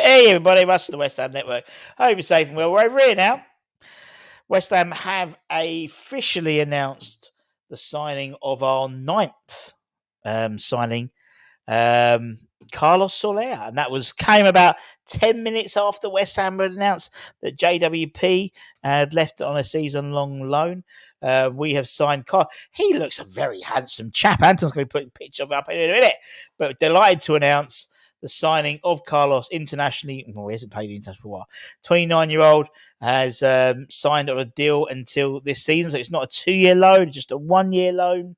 Hey everybody, Russ of the West Ham Network. Hope you're safe and well. We're over here now. West Ham have officially announced the signing of our ninth signing, Carlos Soler, and that came about 10 minutes after West Ham had announced that JWP had left on a season-long loan. We have signed Carl. He looks a very handsome chap. Anton's going to be putting a picture of him up in a minute, but delighted to announce the signing of Carlos internationally. Well, he hasn't played international for a while. 29-year-old has signed on a deal until this season, so it's not a 2-year loan, just a 1-year loan.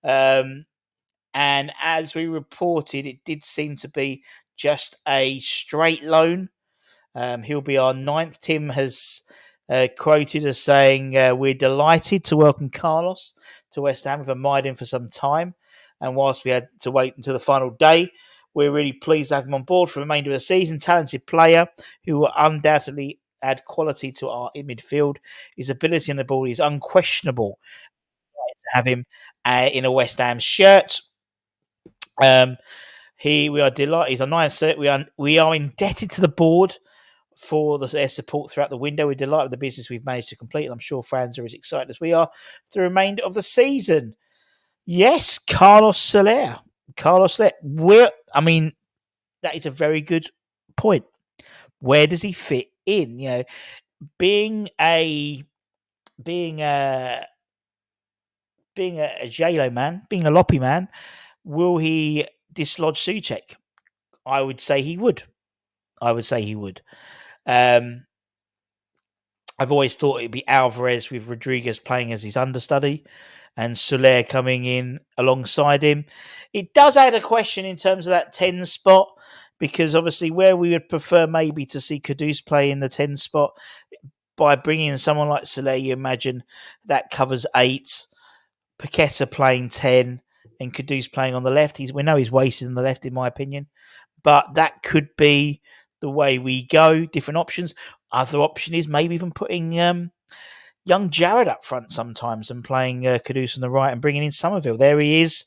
And as we reported, it did seem to be just a straight loan. He'll be our ninth. Tim has quoted as saying, we're delighted to welcome Carlos to West Ham. We've admired him for some time. And whilst we had to wait until the final day, we're really pleased to have him on board for the remainder of the season. Talented player who will undoubtedly add quality to our midfield. His ability on the ball is unquestionable. To have him in a West Ham shirt. We are delighted. He's a nice. We are indebted to the board for their support throughout the window. We're delighted with the business we've managed to complete, and I'm sure fans are as excited as we are for the remainder of the season. Yes, Carlos Soler. That is a very good point. Where does he fit in? You know, being a J-Lo man, being a Loppy man, will he dislodge Soucek? I would say he would. I've always thought it'd be Alvarez with Rodriguez playing as his understudy and Soler coming in alongside him. It does add a question in terms of that 10 spot, because obviously where we would prefer maybe to see Kudus play in the 10 spot, by bringing in someone like Soler, you imagine that covers 8. Paqueta playing 10 and Kudus playing on the left. We know he's wasted on the left, in my opinion, but that could be the way we go. Different options. Other option is maybe even putting young Jared up front sometimes and playing Kudus on the right and bringing in Somerville. There he is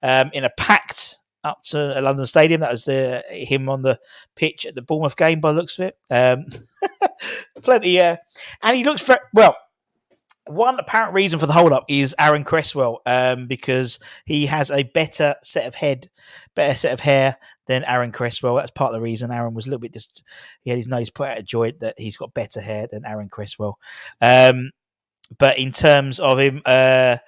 in a packed up to London Stadium. That was him on the pitch at the Bournemouth game by the looks of it. Plenty, and he looks very well. One apparent reason for the hold-up is Aaron Cresswell, because he has a better set of hair than Aaron Cresswell. That's part of the reason. Aaron was a little bit he had his nose put out of joint that he's got better hair than Aaron Cresswell. But in terms of him, I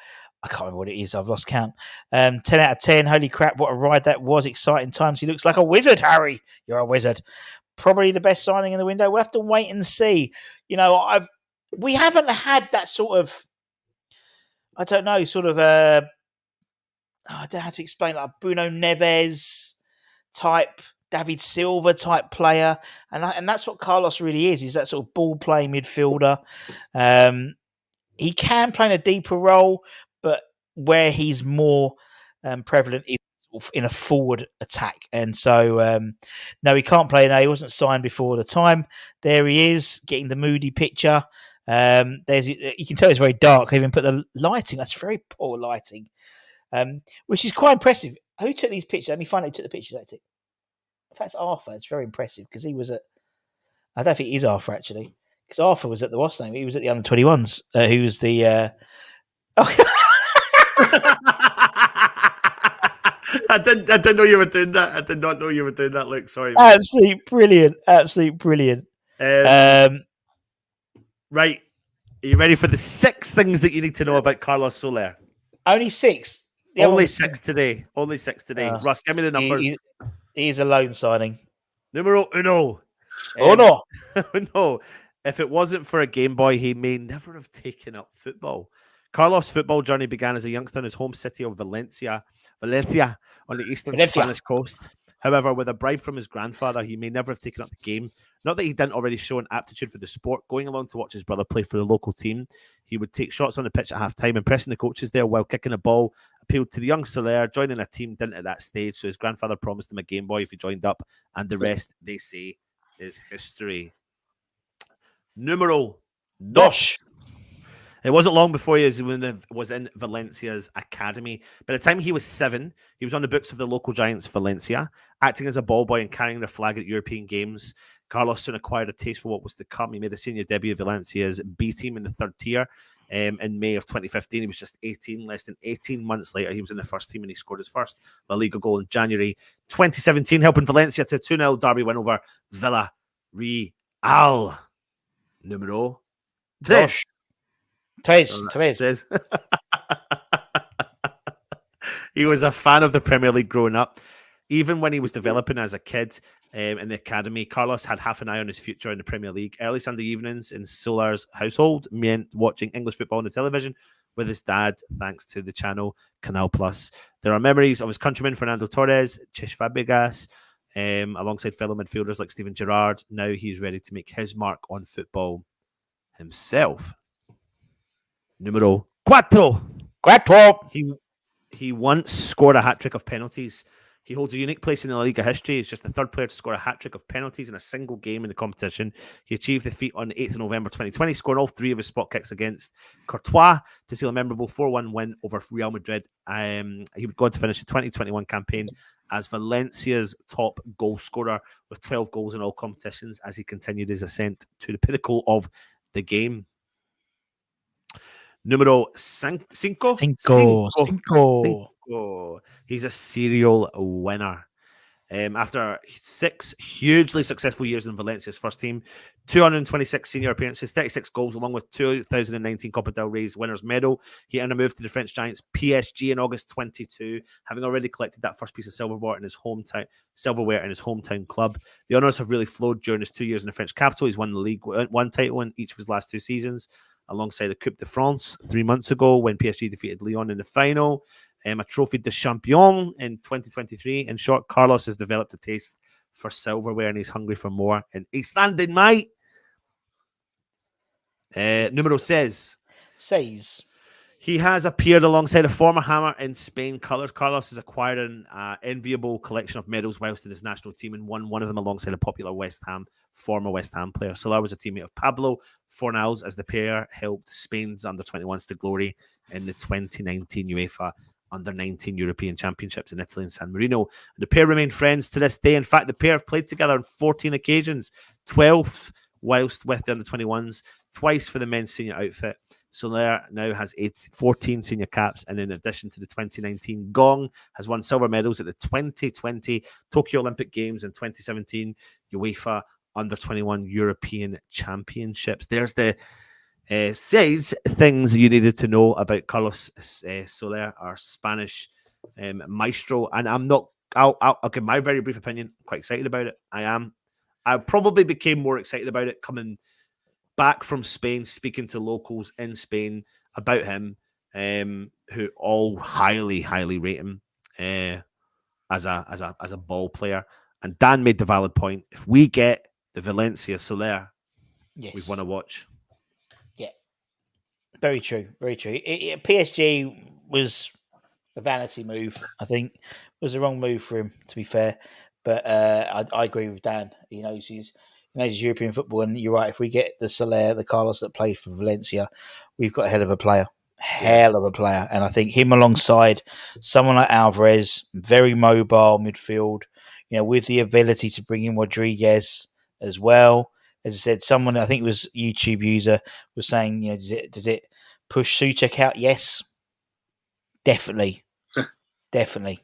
can't remember what it is. I've lost count. 10 out of 10. Holy crap, what a ride that was. Exciting times. He looks like a wizard, Harry. You're a wizard. Probably the best signing in the window. We'll have to wait and see. You know, we haven't had that sort of, I don't know, I don't know how to explain, like Bruno Neves type, David Silva type player. And that's what Carlos really is. He's that sort of ball-playing midfielder. He can play in a deeper role, but where he's more prevalent is in a forward attack. And so, no, he can't play now. He wasn't signed before the time. There he is, getting the moody picture. You can tell it's very dark. I even put the lighting. That's very poor lighting, which is quite impressive. Who took these pictures? Let me find out who took the pictures. In fact, it's Arthur. It's very impressive because he was at. I don't think it is Arthur actually, because Arthur was at the what's name? He was at the under-21s. Who was the? I didn't know you were doing that. I did not know you were doing that. Luke, sorry. Absolutely brilliant. Right. Are you ready for the 6 things that you need to know about Carlos Soler? Only 6? Only 6 today. Russ, give me the numbers. He's a loan signing. Numero uno. No. No. If it wasn't for a Game Boy, he may never have taken up football. Carlos' football journey began as a youngster in his home city of Valencia on the eastern Spanish coast. However, with a bribe from his grandfather, he may never have taken up the game. Not that he didn't already show an aptitude for the sport. Going along to watch his brother play for the local team, he would take shots on the pitch at half-time, impressing the coaches there while kicking a ball. Appealed to the young Soler, joining a team didn't at that stage, so his grandfather promised him a Game Boy if he joined up, and the rest, they say, is history. Numero dos. It wasn't long before he was in Valencia's academy. By the time he was 7, he was on the books of the local giants Valencia, acting as a ball boy and carrying their flag at European games. Carlos soon acquired a taste for what was to come. He made a senior debut at Valencia's B team in the 3rd tier in May of 2015. He was just 18. Less than 18 months later, he was in the first team and he scored his first La Liga goal in January 2017, helping Valencia to a 2-0 derby win over Villarreal. Numero 3. Tres. He was a fan of the Premier League growing up. Even when he was developing as a kid in the academy, Carlos had half an eye on his future in the Premier League. Early Sunday evenings in Solar's household meant watching English football on the television with his dad, thanks to the channel Canal Plus. There are memories of his countrymen Fernando Torres, Ches Fabregas, alongside fellow midfielders like Steven Gerrard. Now he's ready to make his mark on football himself. Numero 4. He once scored a hat-trick of penalties. He holds a unique place in the La Liga history. He's just the 3rd player to score a hat-trick of penalties in a single game in the competition. He achieved the feat on 8th of November 2020, scoring all 3 of his spot kicks against Courtois to seal a memorable 4-1 win over Real Madrid. He would go on to finish the 2021 campaign as Valencia's top goal scorer with 12 goals in all competitions as he continued his ascent to the pinnacle of the game. Numero 5. He's a serial winner. After 6 hugely successful years in Valencia's first team, 226 senior appearances, 36 goals, along with 2019 Copa del Rey's winners medal, he earned a move to the French Giants PSG in August 22, having already collected that first piece of silverware in his hometown club. The honours have really flowed during his 2 years in the French capital. He's won the League 1 title in each of his last 2 seasons, alongside a Coupe de France 3 months ago when PSG defeated Lyon in the final, a Trophy de Champion in 2023. In short, Carlos has developed a taste for silverware and he's hungry for more. And he's standing, mate. Numero 6. He has appeared alongside a former Hammer in Spain colours. Carlos has acquired an enviable collection of medals whilst in his national team and won one of them alongside a popular former West Ham player. Solar was a teammate of Pablo Fornals as the pair helped Spain's under-21s to glory in the 2019 UEFA Under-19 European Championships in Italy and San Marino. The pair remain friends to this day. In fact, the pair have played together on 14 occasions, 12 whilst with the under-21s, twice for the men's senior outfit. Soler now has 14 senior caps, and in addition to the 2019 Gong, has won silver medals at the 2020 Tokyo Olympic Games and 2017 UEFA Under-21 European Championships. There's the 6 things you needed to know about Carlos Soler, our Spanish maestro. And I'll give my very brief opinion. I'm quite excited about it. I probably became more excited about it coming back from Spain, speaking to locals in Spain about him, who all highly, highly rate him as a ball player. And Dan made the valid point. If we get the Valencia Soler, we've won a watch. Yeah, very true, very true. PSG was a vanity move. I think it was the wrong move for him, to be fair. But I agree with Dan. He knows his European football, and you're right. If we get the Soler, the Carlos that played for Valencia, we've got a hell of a player. And I think him alongside someone like Alvarez, very mobile midfield, with the ability to bring in Rodriguez as well. As I said, someone, I think it was YouTube user, was saying, does it push Soucek out? Yes, definitely, definitely,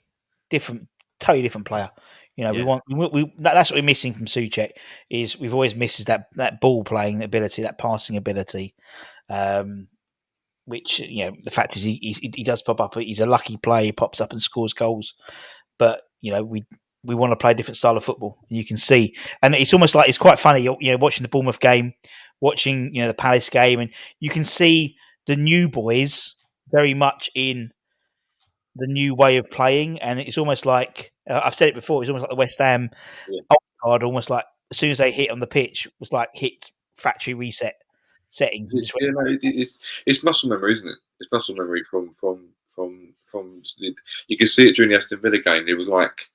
totally different player. That's what we're missing from Soucek. Is we've always missed that ball playing ability, that passing ability. Which the fact is he does pop up. He's a lucky player. He pops up and scores goals. But we want to play a different style of football. And you can see, and it's almost like it's quite funny. Watching the Bournemouth game, watching the Palace game, and you can see the new boys very much in the new way of playing. And it's almost like I've said it before. It's almost like the West Ham old guard. Almost like as soon as they hit on the pitch, it was like hit factory reset settings. It's muscle memory, isn't it? It's muscle memory from you can see it during the Aston Villa game. It was like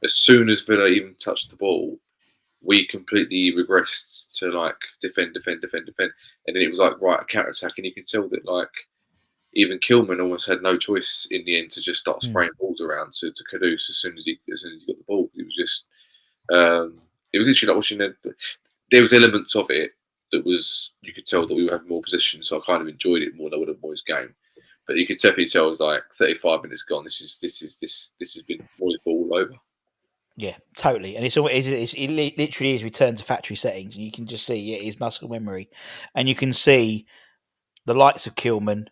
as soon as Villa even touched the ball, we completely regressed to like defend, and then it was like right, a counter attack, and you can tell that like even Kilman almost had no choice in the end to just start spraying balls around to Kudus as soon as he got the ball. It was just it was literally like watching there was elements of it that was you could tell that we were having more possession, so I kind of enjoyed it more than I would have Moyes' game. But you could definitely tell it was like 35 minutes gone. This has been Moyes' ball all over. Yeah, totally. And it literally is return to factory settings, and you can just see it is muscle memory, and you can see the likes of Kilman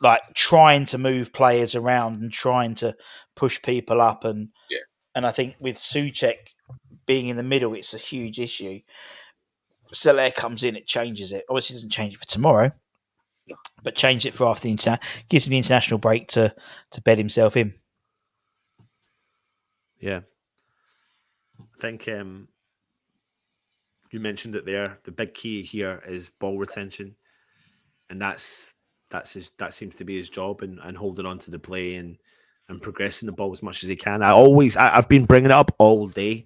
like trying to move players around and trying to push people up, and I think with Soucek being in the middle, it's a huge issue. Soler comes in, it changes it. Obviously, doesn't change it for tomorrow, but change it for after the gives him the international break to bed himself in. Yeah, I think you mentioned it there. The big key here is ball retention, and that seems to be his job, and holding on to the play and progressing the ball as much as he can. I've been bringing it up all day.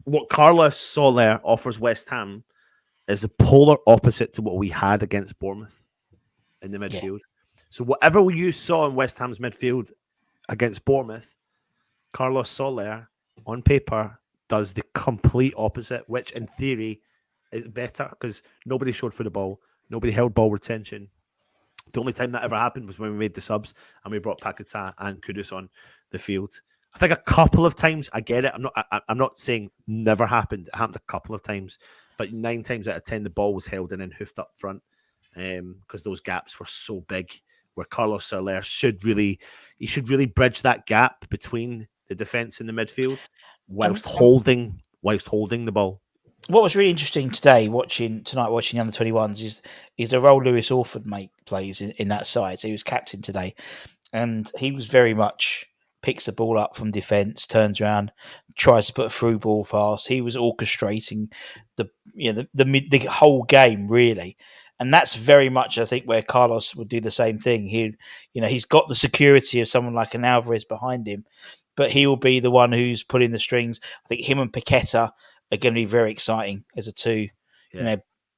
What Carlos Soler offers West Ham is a polar opposite to what we had against Bournemouth in the midfield. Yeah. So whatever you saw in West Ham's midfield against Bournemouth, Carlos Soler on paper does the complete opposite, which in theory is better because nobody showed for the ball, nobody held ball retention. The only time that ever happened was when we made the subs and we brought Paquetá and Kudus on the field. I think a couple of times, I get it. I'm not saying never happened. It happened a couple of times, but 9 times out of 10, the ball was held and then hoofed up front because those gaps were so big. Where Carlos Soler should really bridge that gap between the defense and the midfield whilst holding the ball. What was really interesting today, watching the under 21s, is the role Lewis Orford plays in that side. So he was captain today, and he was very much picks the ball up from defence, turns around, tries to put a through ball pass. He was orchestrating the whole game really, and that's very much I think where Carlos would do the same thing. He's got the security of someone like an Alvarez behind him, but he will be the one who's pulling the strings. I think him and Paquetá are going to be very exciting as a two,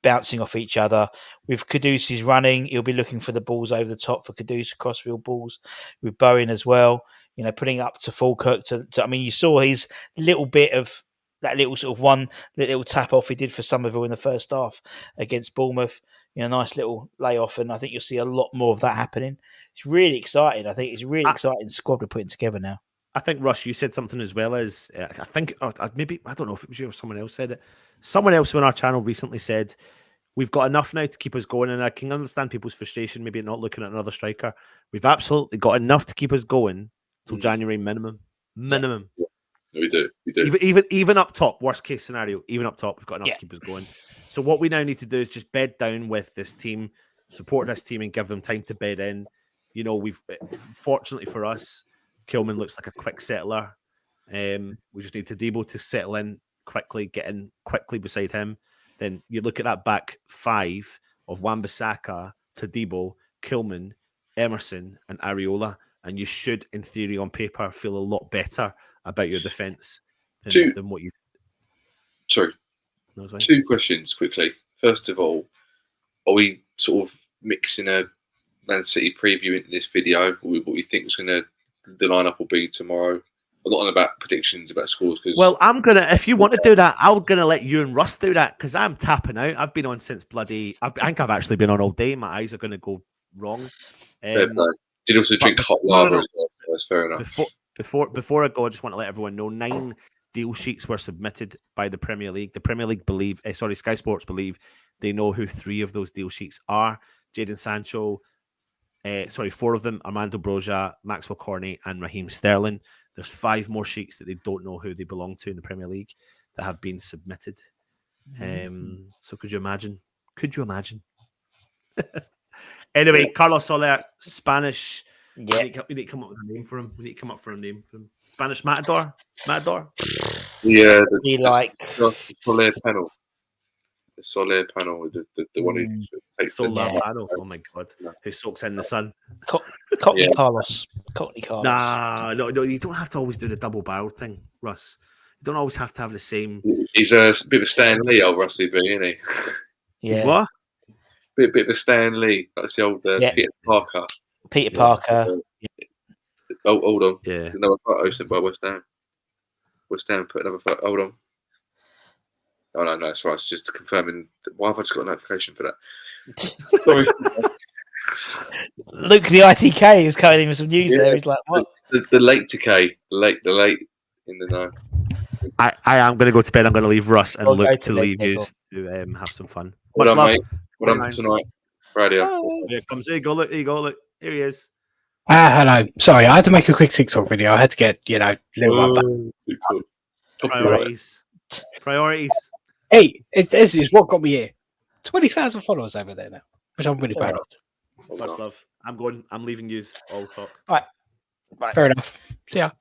bouncing off each other. With Kudus, he's running. He'll be looking for the balls over the top for Kudus, crossfield balls. With Bowen as well, putting up to Falkirk. I mean, you saw his little bit of that little sort of little tap off he did for Somerville in the first half against Bournemouth. Nice little layoff, and I think you'll see a lot more of that happening. It's really exciting. I think it's a really exciting squad we're putting together now. I think, Russ, you said something as well as, I think, maybe, I don't know if it was you or someone else said it. Someone else on our channel recently said, we've got enough now to keep us going, and I can understand people's frustration, maybe not looking at another striker. We've absolutely got enough to keep us going till January minimum. Minimum. Yeah. We do. Even up top, worst case scenario, even up top, we've got enough to keep us going. So what we now need to do is just bed down with this team, support this team, and give them time to bed in. We've, fortunately for us, Kilman looks like a quick settler. We just need Todibo to settle in quickly, get in quickly beside him. Then you look at that back 5 of Wan-Bissaka, Todibo, Kilman, Emerson, and Areola, and you should, in theory, on paper, feel a lot better about your defence than what you... Sorry. No, 2 questions quickly. First of all, are we sort of mixing a Man City preview into this video? What we think is going to the lineup will be tomorrow? I'm not on about predictions about scores. Well, I'm gonna. If you want to do that, I'm gonna let you and Russ do that because I'm tapping out. I've been on since I think I've actually been on all day. My eyes are going to go wrong. Did you also drink hot lava as well? That's fair enough. Before I go, I just want to let everyone know 9 deal sheets were submitted by the Premier League. The Premier League Sky Sports believe they know who 3 of those deal sheets are. Jadon Sancho. 4 of them: Armando Broja, Maxwell Cornet, and Raheem Sterling. There's 5 more sheets that they don't know who they belong to in the Premier League that have been submitted. So could you imagine? Anyway, Carlos Soler, Spanish. Yeah. We need to come up with a name for him. Spanish Matador. Yeah. The Soler panel. The Soler panel with the one who takes Soler panel. Oh my God. Who soaks in the sun. Cockney Carlos. Nah, no, you don't have to always do the double barrel thing, Russ. don't always have to have the same. He's a bit of a Stan Lee, old Rusty B, isn't he? He's Yeah. what? Bit of a Stan Lee. That's the old Peter Parker. Peter Parker. Oh, hold on. Yeah. Another photo sent by West Ham. West Ham put another photo. Hold on. Oh, no, that's right. It's just confirming. Why have I just got a notification for that? Sorry. Luke, the ITK, was coming in with some news there. He's like, what? The late decay. The late in the know. I am going to go to bed. I'm going to leave Russ and I'll Luke go to to bed, leave you Nick. to have some fun. Well Much done, love. mate. Well done tonight. Radio. Here comes. Here you go, look. Here you go, look. Here he is. Hello. Sorry, I had to make a quick TikTok video. I had to get, little update. Priorities. Hey, this is what got me here. 20,000 followers over there now, which I'm really proud of. Much love. I'm leaving you all talk. Right. Fair enough. See ya.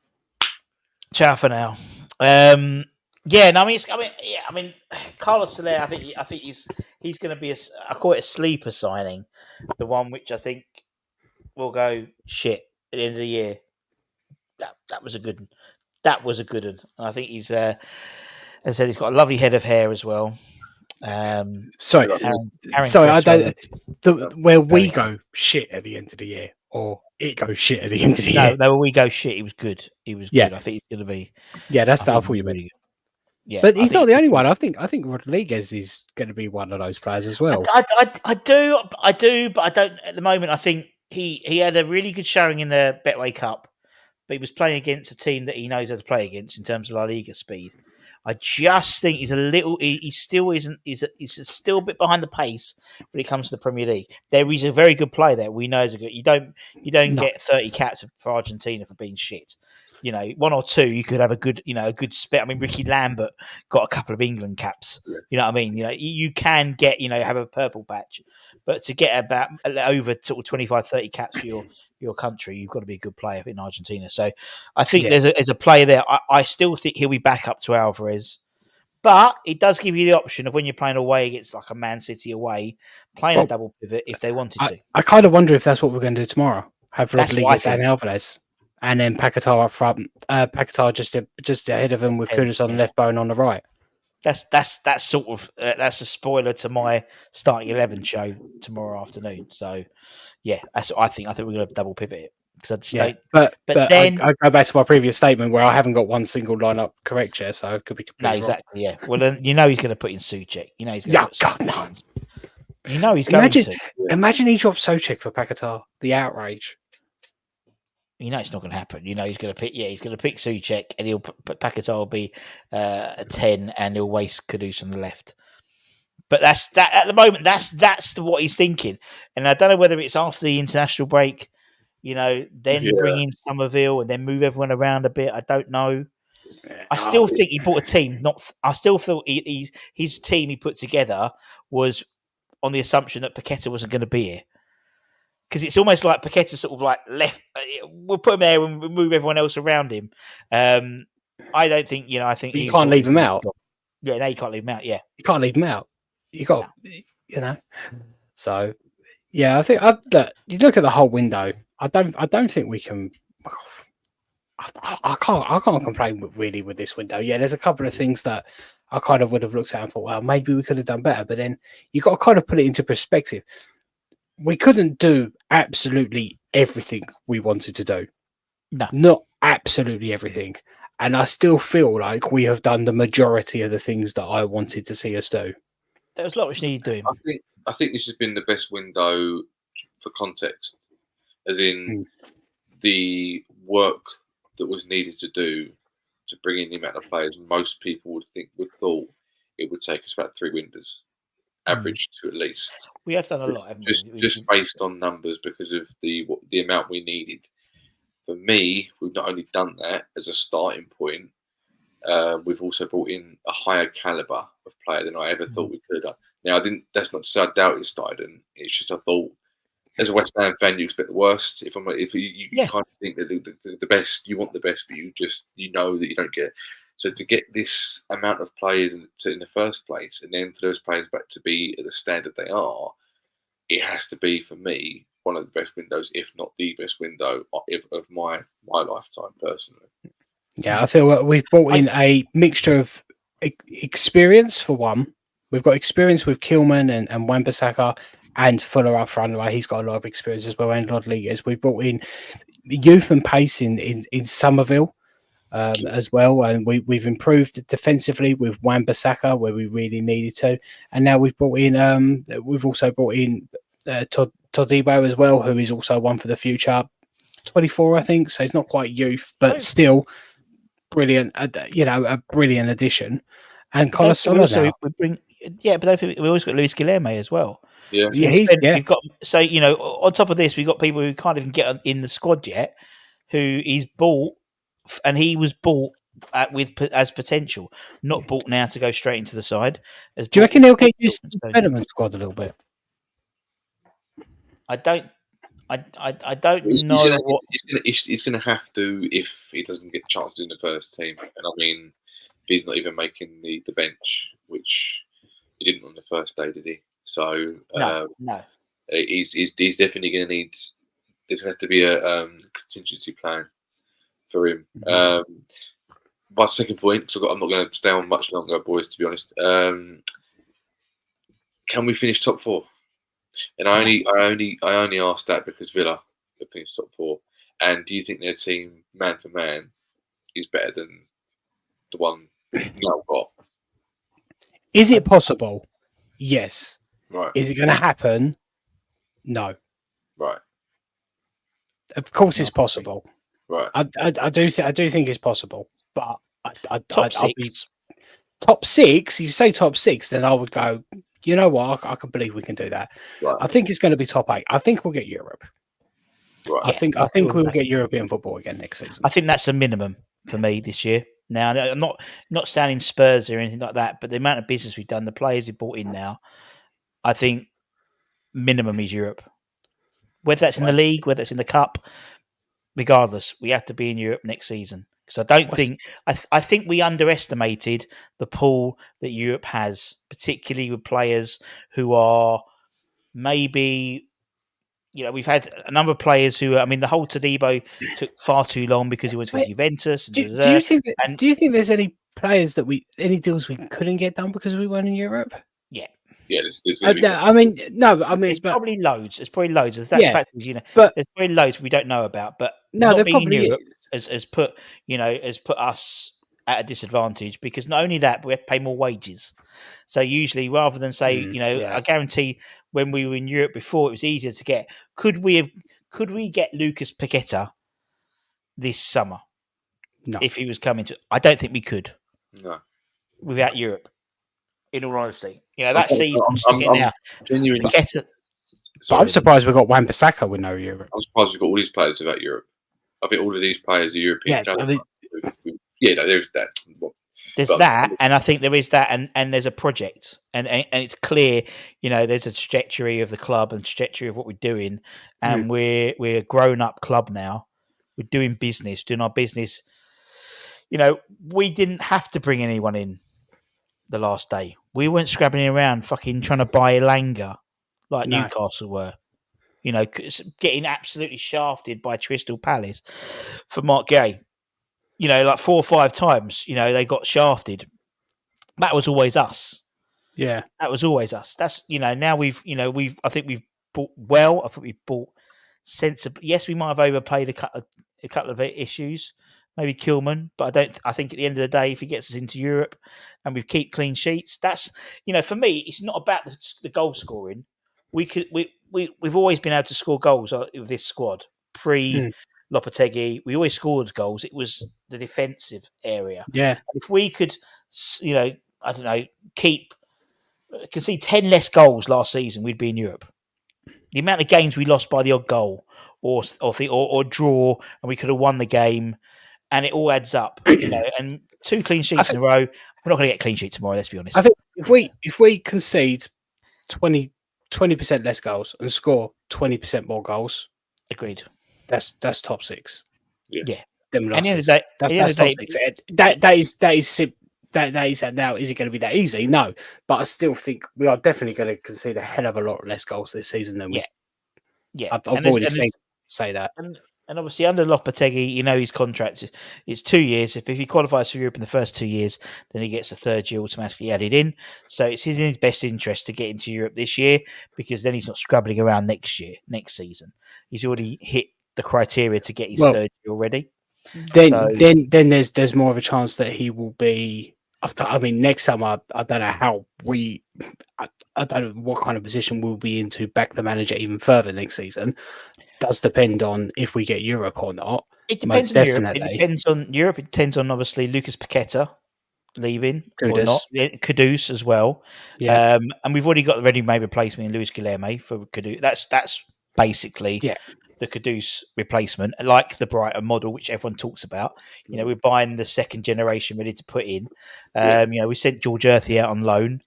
Ciao for now. Yeah, no, I mean, Carlos Soler. I think he's going to be I call it a sleeper signing, the one which I think will go shit at the end of the year. That was a good one. That was a good one. And I think he's, as I said, he's got a lovely head of hair as well. Sorry, Aaron I Cresswell. don't. Where we go shit at the end of the year, or it goes shit at the end of the year. No, when we go shit, he was good. He was good. I think he's going to be. Yeah, that's I I think thought you he's meant. really good. Yeah, But he's not the only one. I think Rodriguez is going to be one of those players as well. I do, but I don't at the moment. I think he had a really good showing in the Betway Cup, but he was playing against a team that he knows how to play against in terms of La Liga speed. I just think he's a little. He still isn't. He's still a bit behind the pace when it comes to the Premier League. There is a very good player there. We know he's a good. You don't get 30 caps for Argentina for being shit. One or two you could have a good spit. I mean, Ricky Lambert got a couple of England caps. Yeah. You know what I mean? You can get have a purple patch, but to get about over 25, 30 caps for your country, you've got to be a good player in Argentina. So I think there's a player there. I still think he'll be back up to Alvarez, but it does give you the option of when you're playing away against like a Man City away, playing a double pivot if they wanted to. I kind of wonder if that's what we're going to do tomorrow. Have That's what I Rodriguez think. and Alvarez, and then Paquetá up front. Paquetá just ahead of him with Kudus on the left, Bone on the right. That's sort of that's a spoiler to my starting 11 show tomorrow afternoon. So yeah, that's what I think. I think we're going to double pivot it because I just don't. But then I go back to my previous statement where I haven't got one single lineup correct yet, so it could be completely exactly. Yeah. Well, then he's going to put in Soucek. He's going to. God no. He's going to. Imagine he drops Soucek for Paquetá. The outrage. It's not going to happen. He's going to pick. Yeah, he's going to pick Soucek, and he'll put Paquetá will be a 10, and he'll waste Kudus on the left. But that's that at the moment. That's what he's thinking, and I don't know whether it's after the international break. Then bring in Somerville and then move everyone around a bit. I don't know. I still think he bought a team. I still thought his team he put together was on the assumption that Paquetá wasn't going to be here. Because it's almost like Paquetá sort of like left. We'll put him there and we'll move everyone else around him. I don't think, I think you can't leave him out. Yeah, no, you can't leave him out. Yeah, you can't leave him out. You got, So, yeah, I think you look at the whole window. I don't think we can. I can't complain really with this window. Yeah, there's a couple of things that I kind of would have looked at and thought, well, maybe we could have done better. But then you got to kind of put it into perspective. We couldn't do absolutely everything we wanted to do. No, not absolutely everything. And I still feel like we have done the majority of the things that I wanted to see us do. There was a lot which needed doing. I think this has been the best window for context, as in the work that was needed to do to bring in the amount of players. Most people would thought it would take us about 3 windows, average to at least. We have done a lot, haven't we? Just based on numbers because of the amount we needed. For me, we've not only done that as a starting point, we've also brought in a higher caliber of player than I ever thought we could have. Now, that's not to say I doubt it started, and it's just I thought, as a West Ham fan, you expect the worst. If you kind of think that the best, you want the best, but you know that you don't get it. So to get this amount of players in the first place, and then for those players back to be at the standard they are, it has to be, for me, one of the best windows, if not the best window of my lifetime, personally. Yeah, I feel we've brought in a mixture of experience for one. We've got experience with Kilman and Wan-Bissaka and Fuller up front. Right? He's got a lot of experience as well, and Rodriguez. We've brought in youth and pace in Somerville as well, and we've improved defensively with Wan-Bissaka where we really needed to, and now we've brought in we've also brought in Todibo as well, who is also one for the future. 24, I think, so he's not quite youth, but still brilliant. A brilliant addition. And Colasola now. We bring, but don't forget, we always got Luis Guilherme as well. Yeah, We've got on top of this, we've got people who can't even get in the squad yet, who he's bought, and he was bought as potential, not bought now to go straight into the side. Do you reckon he'll get used to the Fenneman squad a little bit? I don't know what he's going to have to if he doesn't get chances in the first team. And I mean, he's not even making the bench, which he didn't on the first day, did he? So no. He's definitely going to need. There's going to have to be a contingency plan for him. Mm-hmm. My second point, because I'm not going to stay on much longer, boys. To be honest, can we finish top four? And I only asked that because Villa have finished top four. And do you think their team, man for man, is better than the one now got? Is it possible? Yes. Right. Is it going to happen? No. Right. Of course, it's possible. Right. I do think it's possible, but top six. Top six. If you say top six, then I would go. You know what? I can believe we can do that. Right. I think it's going to be top 8. I think we'll get Europe. Right. I think we'll get European football again next season. I think that's a minimum for me this year. Now, I'm not sounding Spurs or anything like that, but the amount of business we've done, the players we've brought in now, I think minimum is Europe. Whether that's in the league, whether it's in the cup, regardless, we have to be in Europe next season. Because I don't think I think we underestimated the pool that Europe has, particularly with players who are maybe, we've had a number of players who, I mean, the whole Todibo took far too long because he went to Juventus. Do you think there's any players any deals we couldn't get done because we weren't in Europe? Yeah. Yeah, there's it's probably loads. It's probably loads. The fact is, but there's probably loads we don't know about. But no, not being in Europe has put us at a disadvantage because not only that, but we have to pay more wages. So usually, rather than say, I guarantee when we were in Europe before, it was easier to get. Could we get Lucas Paqueta this summer? No, if he was coming to, I don't think we could. No, without Europe. In all honesty, that season now. Genuinely. But I'm surprised we got Wan-Bissaka with no Europe. I'm surprised we've got all these players without Europe. I think all of these players are European. There's that. There's that, and I think there is that, and there's a project, and it's clear, there's a trajectory of the club and trajectory of what we're doing, and we're a grown up club now. We're doing our business. We didn't have to bring anyone in the last day. We weren't scrabbling around fucking trying to buy Elanga like Newcastle were. Getting absolutely shafted by Crystal Palace for Mark Gay. Like 4 or 5 times, they got shafted. That was always us. Yeah. That was always us. That's, now I think we've bought well. I think we've bought sensible. Yes, we might have overplayed a couple of issues. Maybe Kilman, but I think at the end of the day, if he gets us into Europe and we keep clean sheets, that's, for me, it's not about the goal scoring. We've always been able to score goals with this squad. Lopetegui, we always scored goals. It was the defensive area. Yeah. If we could, I don't know, concede 10 less goals last season, we'd be in Europe. The amount of games we lost by the odd goal or draw, and we could have won the game. And it all adds up, and 2 clean sheets in a row. We're not going to get clean sheets tomorrow. Let's be honest. I think if we concede 20% less goals and score 20% more goals, agreed. That's top 6. Yeah. Them losses. That's top 6. That is now. Is it going to be that easy? No, but I still think we are definitely going to concede a hell of a lot less goals this season than we. Yeah. I've already say that. And obviously, under Lopetegui, his contract is 2 years. If he qualifies for Europe in the first 2 years, then he gets a third year automatically added in. So it's in his best interest to get into Europe this year, because then he's not scrabbling around next season. He's already hit the criteria to get his third year already. Then there's more of a chance that he will be. I mean, next summer, I don't know how I don't know what kind of position we'll be in to back the manager even further next season. Does depend on if we get Europe or not. It depends on Europe. It depends on Europe. It depends on obviously Lucas Paqueta leaving or not. Kudus as well. Yeah. And we've already got the ready-made replacement in Luis Guilherme for Kudus. That's basically the Kudus replacement, like the Brighton model, which everyone talks about. We're buying the second generation ready to put in. We sent George Earthy out on loan.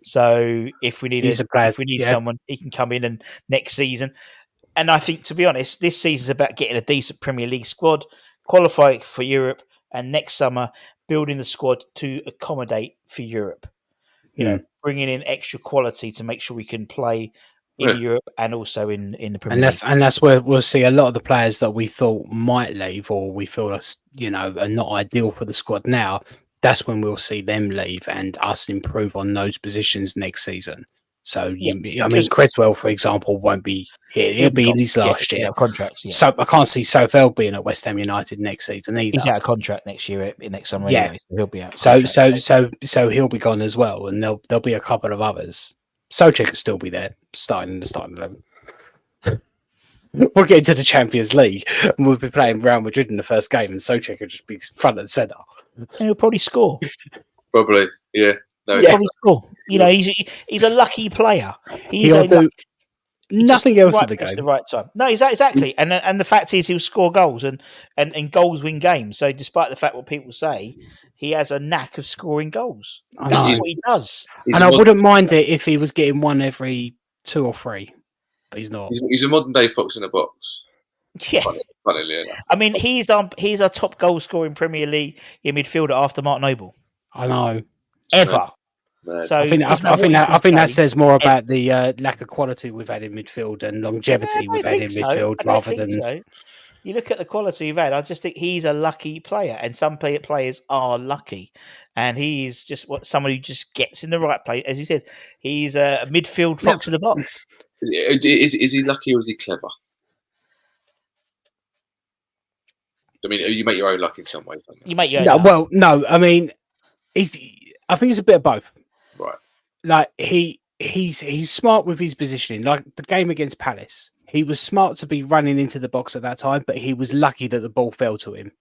So if we need someone, he can come in and next season. And I think, to be honest, this season's about getting a decent Premier League squad, qualifying for Europe, and next summer building the squad to accommodate for Europe. Bringing in extra quality to make sure we can play in Europe and also in the Premier League. And that's where we'll see a lot of the players that we thought might leave or we feel are not ideal for the squad now. That's when we'll see them leave and us improve on those positions next season. So, Creswell, for example, won't be here. He'll be in his last year. Contracts. Yeah. So I can't see Soucek being at West Ham United next season either. He's out of contract next year, next summer anyway. So he'll be out. So he'll be gone as well, and there'll be a couple of others. Soucek will still be there, starting in the starting 11. We'll get into the Champions League, and we'll be playing Real Madrid in the first game, and Soucek will just be front and centre. And he'll probably score. Probably, yeah. No, probably score. He's a lucky player. He'll do nothing else in the game. At the right time. No, exactly. And the fact is, he'll score goals, and goals win games. So, despite the fact what people say, he has a knack of scoring goals. That's what he does. And I wouldn't mind it if he was getting one every 2 or 3, but he's not. He's a modern day fox in a box. Yeah. Funnily enough. I mean, he's our top goal scorer in Premier League in midfielder after Mark Noble. I know. Ever. So I think that says more about the lack of quality we've had in midfield and longevity we've had in midfield rather than. So. You look at the quality we've had. I just think he's a lucky player, and some players are lucky, and he's just someone who just gets in the right place. As he said, he's a midfield fox in the box. Is he lucky or is he clever? I mean, you make your own luck in some ways. Don't you? You make your own. Well, no. I mean, I think it's a bit of both. Right. Like he's smart with his positioning. Like the game against Palace, he was smart to be running into the box at that time, but he was lucky that the ball fell to him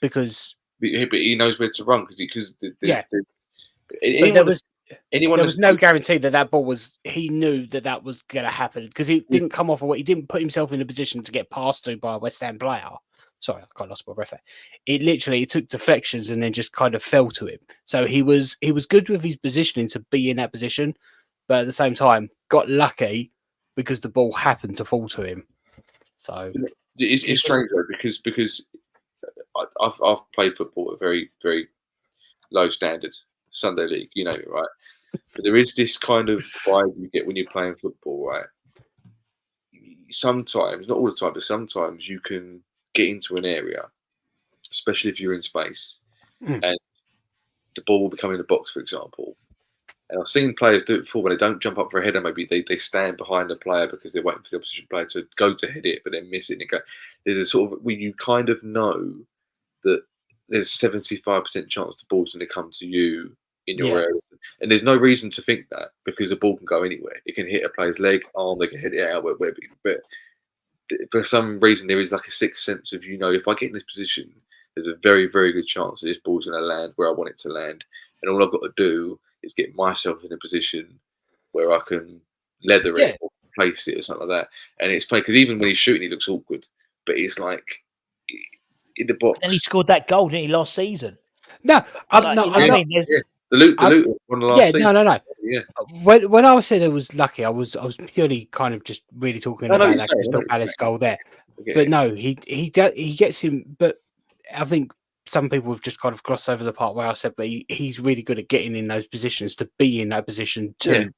because. But he knows where to run because there was no guarantee that ball was. He knew that was going to happen because he didn't come off of what he didn't put himself in a position to get passed to by a West Ham player. Sorry, I got lost my breath there. It took deflections and then just kind of fell to him. So he was good with his positioning to be in that position, but at the same time got lucky because the ball happened to fall to him. So it's strange though because I've played football at a very, very low standard, Sunday league, right? But there is this kind of vibe you get when you're playing football, right? Sometimes, not all the time, but sometimes you can get into an area, especially if you're in space, and the ball will become in the box, for example. And I've seen players do it before where they don't jump up for a header. Maybe they stand behind the player because they're waiting for the opposition player to go to head it, but then miss it. And there's a sort of when you kind of know that there's 75% chance the ball's going to come to you in your area, and there's no reason to think that because the ball can go anywhere. It can hit a player's leg, arm, they can hit it out wherever. But for some reason, there is like a sixth sense of if I get in this position, there's a very, very good chance that this ball's going to land where I want it to land, and all I've got to do is get myself in a position where I can leather it or place it or something like that. And it's funny because even when he's shooting, he looks awkward, but it's like in the box. And he scored that goal, didn't he, last season? No, I'm not. The loot on the last season. No. Yeah. When I said it was lucky, I was purely kind of just really talking about that Crystal Palace goal there. But no, he gets him. But I think some people have just kind of glossed over the part where I said, but he's really good at getting in those positions to be in that position to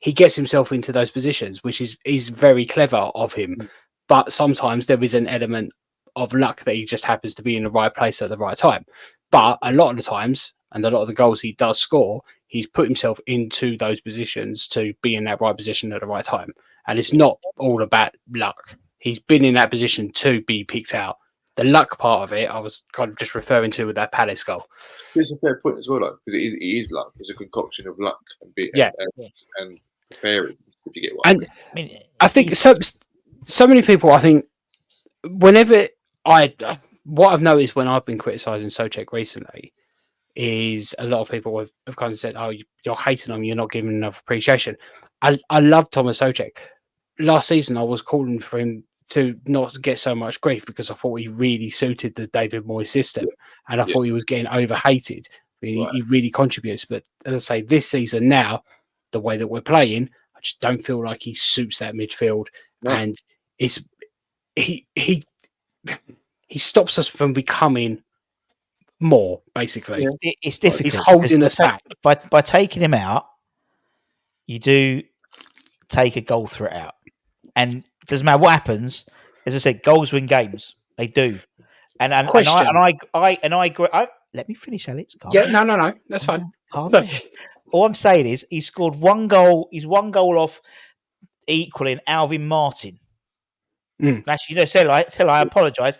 he gets himself into those positions, which is very clever of him. but sometimes there is an element of luck that he just happens to be in the right place at the right time. But a lot of the times, and a lot of the goals he does score, he's put himself into those positions to be in that right position at the right time. And it's not all about luck. He's been in that position to be picked out. The luck part of it, I was kind of just referring to with that Palace goal. It's a fair point as well, because it is luck. It's a concoction of luck and preparing, if you get what I mean. I think so many people, I think, whenever what I've noticed when I've been criticising Soucek recently is a lot of people have kind of said, oh, you're hating him, you're not giving enough appreciation. I love Thomas Soucek. Last season, I was calling for him to not get so much grief because I thought he really suited the David Moyes system, and I thought he was getting overhated. He really contributes, but as I say, this season now, the way that we're playing, I just don't feel like he suits that midfield, and he stops us from becoming more. Basically, it's difficult. He's holding us back by taking him out. You do take a goal threat out, and it doesn't matter what happens. As I said, goals win games. They do. And I agree. Let me finish, Alex. No, that's fine. All I'm saying is he scored one goal. He's one goal off equaling Alvin Martin. Actually, I apologise.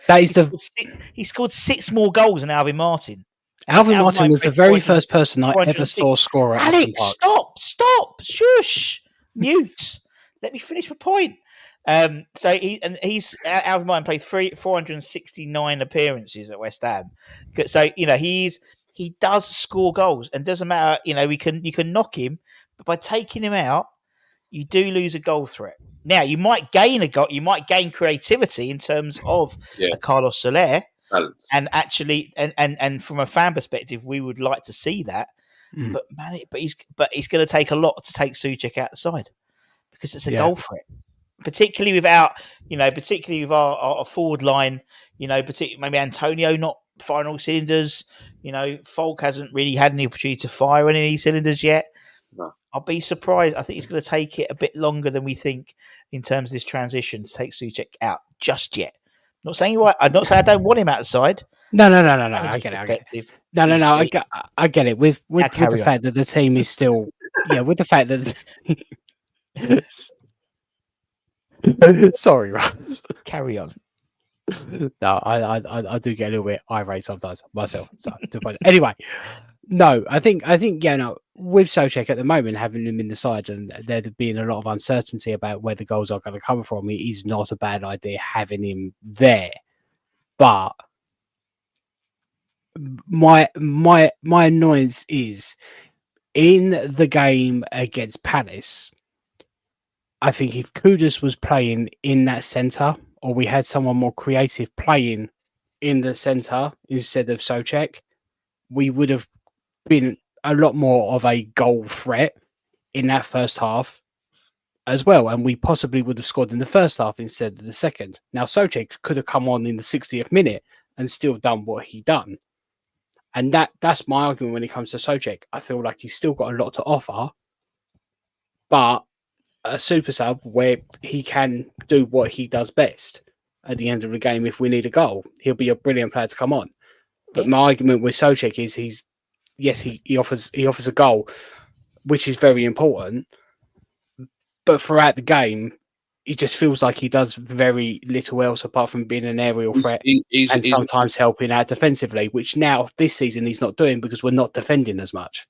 He scored 6 more goals than Alvin Martin. Alvin Martin was the very first person I ever saw score at Alex, stop, shush, mute. Let me finish my point. Alvin Martin played 469 appearances at West Ham. So he does score goals, and doesn't matter. You can knock him, but by taking him out, you do lose a goal threat. Now you might gain a goal. You might gain creativity in terms of a Carlos Soler. Balance. And actually, and from a fan perspective, we would like to see that. But he's going to take a lot to take Soucek out the side, because it's a goal threat, particularly with our forward line. Particularly maybe Antonio not firing all cylinders. Falk hasn't really had any opportunity to fire any of these cylinders yet. No. I'll be surprised. I think it's going to take it a bit longer than we think in terms of this transition to take Soucek out just yet. I'm not saying I don't want him outside. No. I get it. I get it. With the fact that the team is still, with the fact that. Sorry, Russ. Carry on. No, I do get a little bit irate sometimes myself. So anyway, no, I think with Soucek at the moment, having him in the side and there being a lot of uncertainty about where the goals are going to come from, it is not a bad idea having him there. But my annoyance is in the game against Palace. I think if Kudus was playing in that centre, or we had someone more creative playing in the centre instead of Soucek, we would have been a lot more of a goal threat in that first half as well. And we possibly would have scored in the first half instead of the second. Now, Soucek could have come on in the 60th minute and still done what he done. And that's my argument when it comes to Soucek. I feel like he's still got a lot to offer, but a super sub where he can do what he does best at the end of the game. If we need a goal, he'll be a brilliant player to come on. But my argument with Soucek is he offers a goal, which is very important. But throughout the game, it just feels like he does very little else apart from being an aerial threat and sometimes helping out defensively, which now this season he's not doing because we're not defending as much.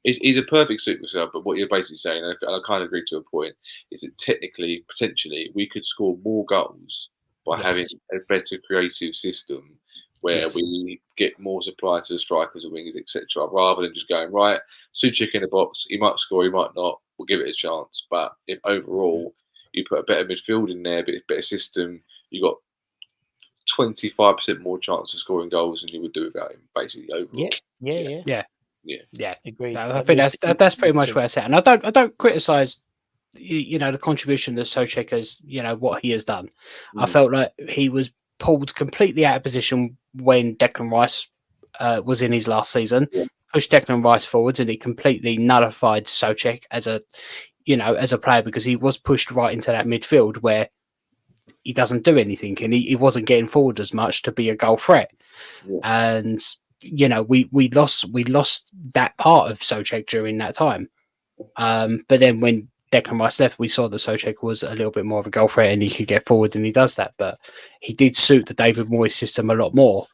He's a perfect super sub, but what you're basically saying, and I kind of agree to a point, is that technically, potentially, we could score more goals by having a better creative system where we get more supply to the strikers and wingers, etc., rather than just going, right, Soucek in the box, he might score, he might not, we'll give it a chance. But if overall you put a better midfield in there, better system, you got 25% more chance of scoring goals than you would do without him, basically, overall. Yeah, agreed. I think that's pretty much where I sit, and I don't criticize, the contribution that Soucek has, what he has done. I felt like he was pulled completely out of position when Declan Rice was in his last season, pushed Declan Rice forwards, and it completely nullified Soucek as a player because he was pushed right into that midfield where he doesn't do anything, and he wasn't getting forward as much to be a goal threat. Yeah. And we lost that part of Soucek during that time. But then when Declan Rice left, we saw that Soucek was a little bit more of a goal threat, and he could get forward, and he does that. But he did suit the David Moyes system a lot more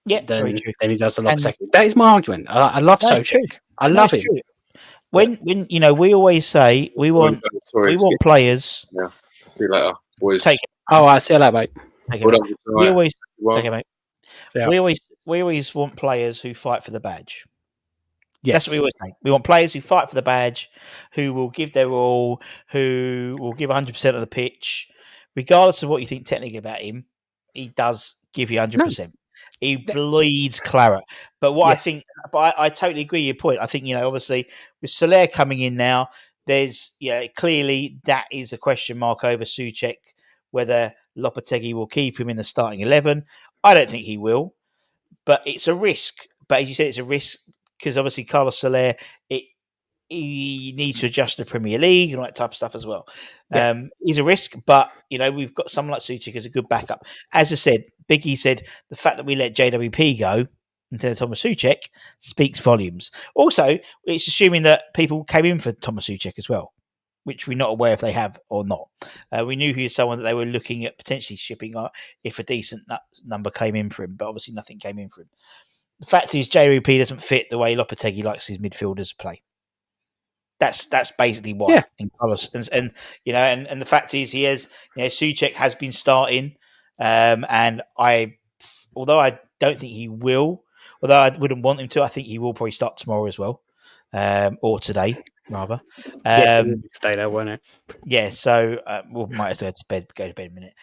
than he does the Lopetegui. That is my argument. I love Soucek. I love him. True. When we always say we want players. Yeah. See you later, boys. Take it. Oh, I see you later, mate. We always take it, mate. Yeah. We always want players who fight for the badge. Yes. That's what we always say. We want players who fight for the badge, who will give their all, who will give 100% of the pitch, regardless of what you think technically about him. He does give you 100%. No. He bleeds claret. But what I think, I totally agree with your point. I think, obviously with Soler coming in now, there's clearly that is a question mark over Soucek, whether Lopetegui will keep him in the starting 11. I don't think he will, but it's a risk. But as you said, it's a risk because obviously Carlos Soler, he needs to adjust to the Premier League and all that type of stuff as well. Yeah. He's a risk, but we've got someone like Soucek as a good backup. As I said, Biggie said the fact that we let JWP go instead of Thomas Soucek speaks volumes. Also, it's assuming that people came in for Thomas Soucek as well, which we're not aware if they have or not. We knew he was someone that they were looking at potentially shipping if a decent number came in for him, but obviously nothing came in for him. The fact is, JWP doesn't fit the way Lopetegui likes his midfielders to play. That's basically why. Yeah. In Carlos, and the fact is, he has Soucek has been starting, and although I don't think he will, although I wouldn't want him to, I think he will probably start tomorrow as well, or today rather. Yes, it will be today, though, won't it? Yeah, so we might as well go to bed in a minute.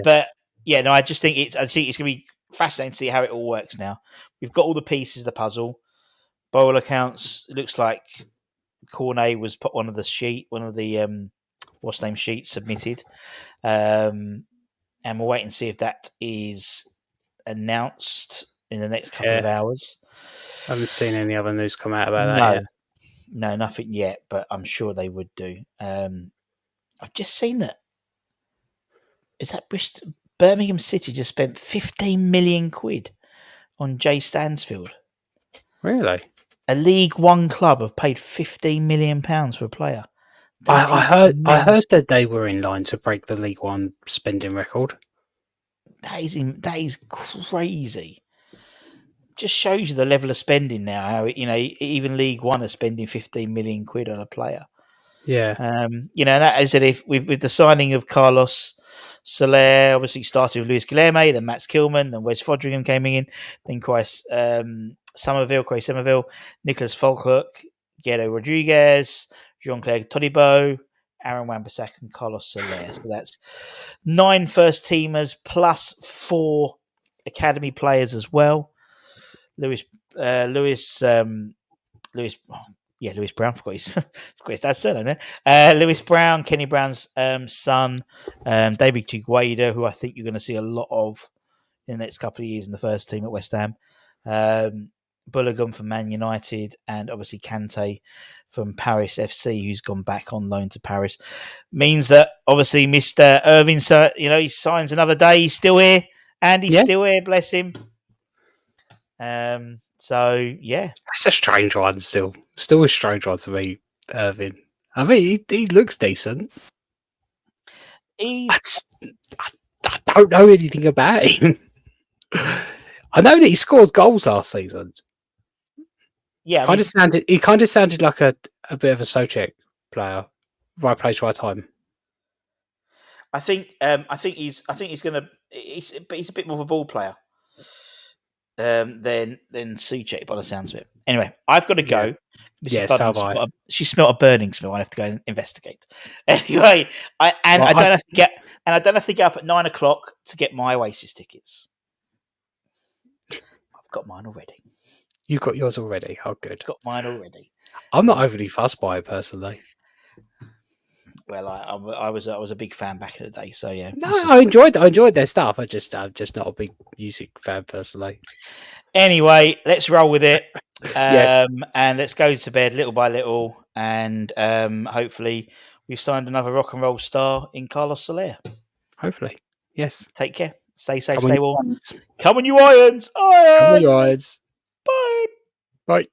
But I just think it's going to be fascinating to see how it all works now. We've got all the pieces of the puzzle. By all accounts, it looks like Cornet was put one of the sheets submitted, and we'll wait and see if that is announced in the next couple of hours. I haven't seen any other news come out about that yet. No, nothing yet, but I'm sure they would do. I've just seen that. Is that Birmingham City just spent 15 million quid on Jay Stansfield? Really? A League One club have paid £15 million for a player. I heard that they were in line to break the League One spending record. That is crazy. Just shows you the level of spending now. How even League One are spending 15 million quid on a player. Yeah. That is if with the signing of Carlos Soler, obviously started with Luis Guilherme, then Max Kilman, then Wes Foderingham came in, then Craig Somerville, Nicholas Falkirk, Guedo Rodriguez, Jean-Claire Todibo, Aaron Wan-Bissaka, and Carlos Soler. So that's 9 first teamers plus 4 academy players as well. Lewis Brown. Forgot his dad's surname there. Lewis Brown, Kenny Brown's son, David Chigueda, who I think you're going to see a lot of in the next couple of years in the first team at West Ham. Balogun from Man United, and obviously Kante from Paris FC, who's gone back on loan to Paris. Means that obviously Mr. Irving, he signs another day. He's still here, and he's still here. Bless him. So yeah, that's a strange one. Still a strange one to me, Irving. I mean, he looks decent. I don't know anything about him. I know that he scored goals last season. Yeah, he kind of sounded like a bit of a Soucek player, right place, right time. I think he's gonna. He's a bit more of a ball player than Soucek by the sounds of it. Anyway, I've got to go. Yeah, so have I. She smelled a burning smell. I have to go and investigate. Anyway, I don't have to get up at 9 o'clock to get my Oasis tickets. I've got mine already. You've got yours already. Oh, good. Got mine already. I'm not overly fussed by it personally. Well, I was a big fan back in the day, so yeah. No, I enjoyed their stuff. I'm just not a big music fan personally. Anyway, let's roll with it. Yes. And let's go to bed little by little, and hopefully we've signed another rock and roll star in Carlos Soler. Hopefully. Yes. Take care. Stay safe. Come on, Stay you warm. Irons. Come on, you Irons. Come on, Irons. you Irons. Bye. Bye.